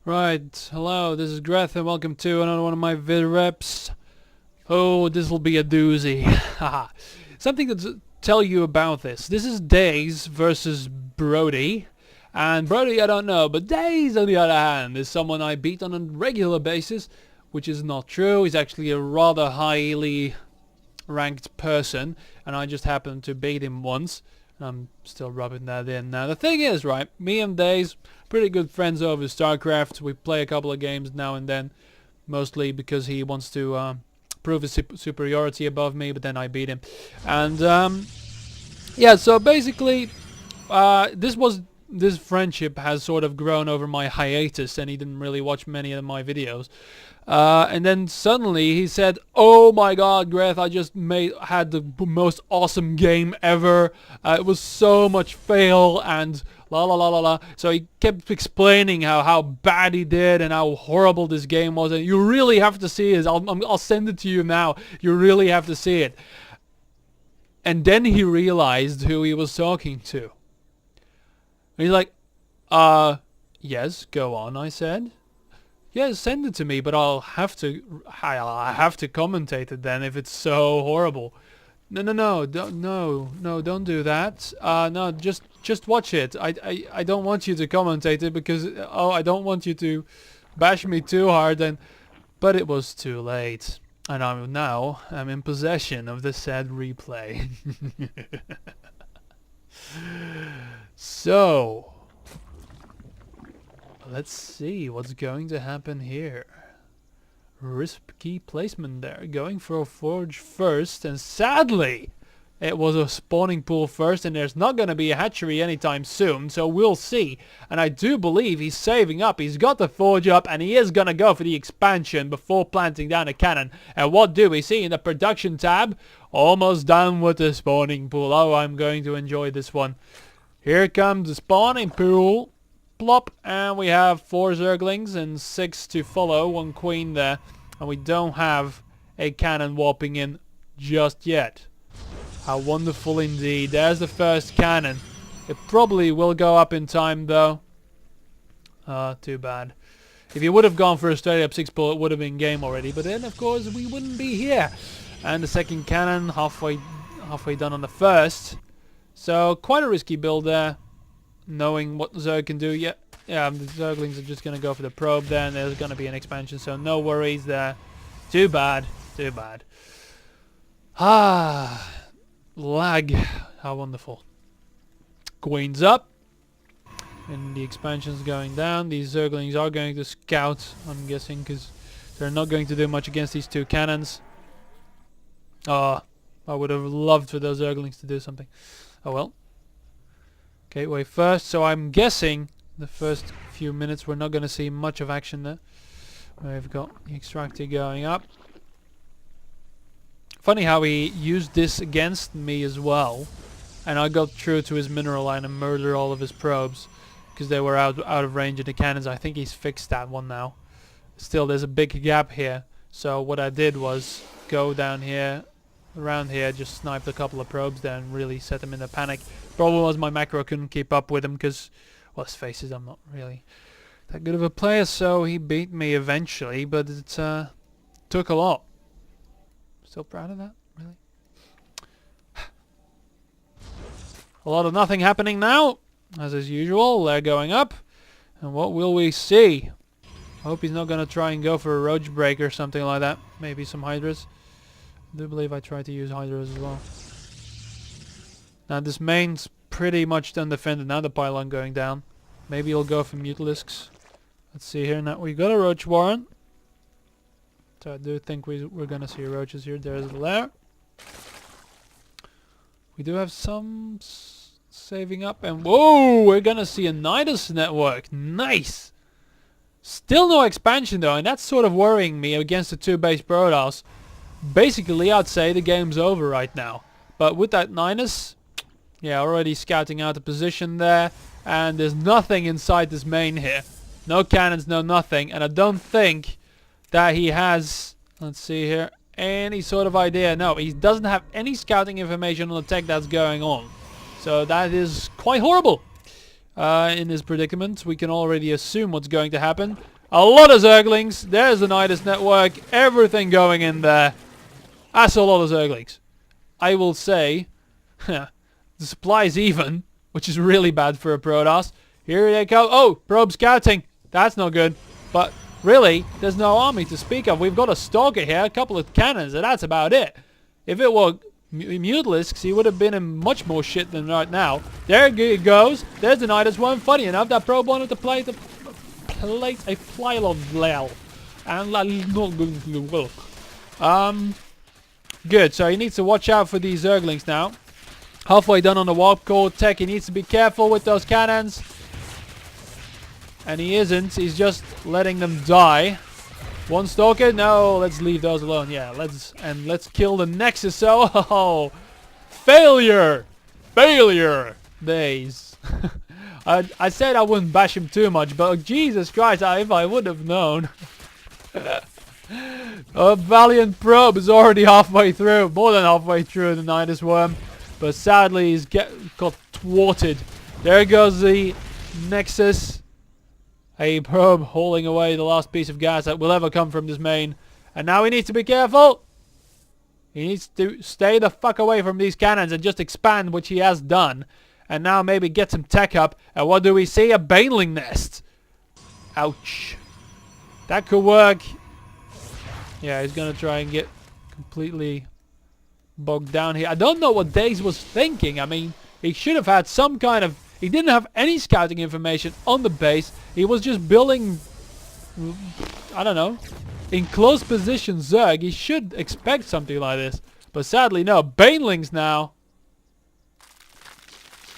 Right, hello, this is Greth and welcome to another one of my vidreps. Oh, this will be a doozy. Haha. Something to tell you about this. This is Dazed versus Brody. And Brody I don't know, but Dazed on the other hand is someone I beat on a regular basis, which is not true. He's actually a rather highly ranked person, and I just happened to beat him once. I'm still rubbing that in. Now the thing is, right, me and Dazed, pretty good friends over Starcraft. We play a couple of games now and then, mostly because he wants to prove his superiority above me, but then I beat him. And yeah, so basically this friendship has sort of grown over my hiatus, and he didn't really watch many of my videos. And then suddenly he said, "Oh my God, Greth, I just had the most awesome game ever. It was so much fail and la la la la la." So he kept explaining how bad he did and how horrible this game was. And you really have to see it. I'll send it to you now. You really have to see it. And then he realized who he was talking to. And he's like, yes, go on," I said. "Yeah, send it to me, but I'll have to commentate it then if it's so horrible." No, don't do that. No, just watch it. I don't want you to commentate it because I don't want you to bash me too hard." But it was too late, and I'm in possession of the said replay. So let's see what's going to happen here. Risky placement there. Going for a forge first, and sadly it was a spawning pool first, and there's not going to be a hatchery anytime soon, so we'll see. And I do believe he's saving up. He's got the forge up, and he is going to go for the expansion before planting down a cannon. And what do we see in the production tab? Almost done with the spawning pool. Oh, I'm going to enjoy this one. Here comes the spawning pool. Plop, and we have 4 zerglings and 6 to follow, 1 queen there, and we don't have a cannon warping in just yet. How wonderful indeed. There's the first cannon. It probably will go up in time though. Too bad. If you would have gone for a straight up 6 pull, it would have been game already, but then of course we wouldn't be here. And the second cannon halfway done on the first. So quite a risky build there, knowing what Zerg can do. Yeah, the Zerglings are just going to go for the probe there, and there's going to be an expansion, so no worries there. Too bad. Lag. How wonderful. Queen's up, and the expansion's going down. These Zerglings are going to scout, I'm guessing, because they're not going to do much against these 2 cannons. I would have loved for those Zerglings to do something. Oh well. Gateway first, so I'm guessing the first few minutes we're not going to see much of action there. We've got the extractor going up. Funny how he used this against me as well, and I got through to his mineral line and murdered all of his probes because they were out of range of the cannons. I think he's fixed that one now. Still, there's a big gap here, so what I did was go down here, around here, just sniped a couple of probes there and really set them in a panic. Problem was my macro couldn't keep up with him because, well, let's face it, I'm not really that good of a player, so he beat me eventually, but it took a lot. Still proud of that, really. A lot of nothing happening now, as is usual. They're going up, and what will we see? I hope he's not going to try and go for a roach break or something like that. Maybe some hydras. I do believe I tried to use hydras as well. Now this main's pretty much undefended. Now the pylon going down. Maybe he'll go for mutilisks. Let's see here. Now we got a roach warren. So I do think we're gonna see roaches here. There's the lair. We do have some saving up, and whoa, we're gonna see a Nidus network. Nice. Still no expansion though, and that's sort of worrying me against the 2 base Protoss. Basically, I'd say the game's over right now. But with that Nidus, yeah, already scouting out the position there, and there's nothing inside this main here. No cannons, no nothing, and I don't think that he has, let's see here, any sort of idea. No, he doesn't have any scouting information on the tech that's going on. So that is quite horrible. in his predicament. We can already assume what's going to happen. A lot of Zerglings. There's the Nidus network. Everything going in there. That's a lot of Zerglings. I will say, the supply is even, which is really bad for a Protoss. Here they go. Oh, probe scouting. That's not good. But really, there's no army to speak of. We've got a Stalker here, a couple of cannons, and that's about it. If it were Mutalisks, he would have been in much more shit than right now. There it goes. There's the Nidus one. Funny enough, that probe wanted to play a Flylov. And good. So he needs to watch out for these Zerglings now. Halfway done on the warp core tech. He needs to be careful with those cannons. And he isn't. He's just letting them die. One Stalker? No, let's leave those alone. Yeah, let's kill the Nexus. Oh, failure! Failure! Days. I said I wouldn't bash him too much, but Jesus Christ, if I would have known. A Valiant Probe is already halfway through. More than halfway through the Nidus Worm. But sadly, he's got thwarted. There goes the Nexus. A probe hauling away the last piece of gas that will ever come from this main. And now he needs to be careful. He needs to stay the fuck away from these cannons and just expand, which he has done. And now maybe get some tech up. And what do we see? A Baneling nest. Ouch. That could work. Yeah, he's going to try and get completely bogged down here. I don't know what Dazed was thinking. I mean, he should have had some kind of... He didn't have any scouting information on the base. He was just building, I don't know, in close position Zerg. He should expect something like this. But sadly, no. Banelings now.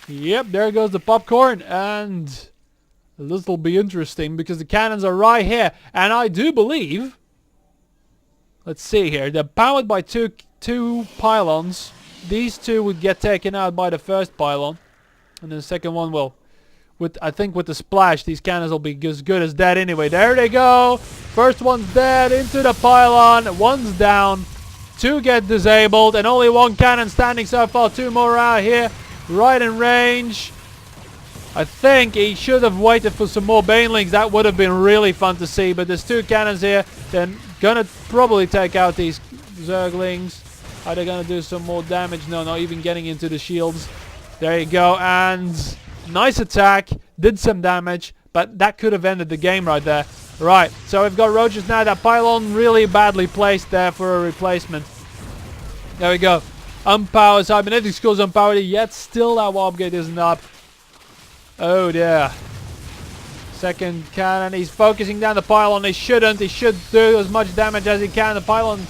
Yep, there goes the popcorn. And this will be interesting because the cannons are right here. And I do believe... Let's see here. They're powered by two pylons. These two would get taken out by the first pylon. And the second one will, I think with the splash, these cannons will be as good as dead anyway. There they go. First one's dead into the pylon. One's down. Two get disabled. And only one cannon standing so far. Two more out here. Right in range. I think he should have waited for some more Banelings. That would have been really fun to see. But there's two cannons here. They're going to probably take out these Zerglings. Are they going to do some more damage? No, not even getting into the shields. There you go, and nice attack, did some damage, but that could have ended the game right there. Right, so we've got roaches now. That pylon really badly placed there for a replacement. There we go. Unpowered, cybernetic skills unpowered, yet still that warp gate isn't up. Oh dear. Second cannon, he's focusing down the pylon. He shouldn't. He should do as much damage as he can. The pylon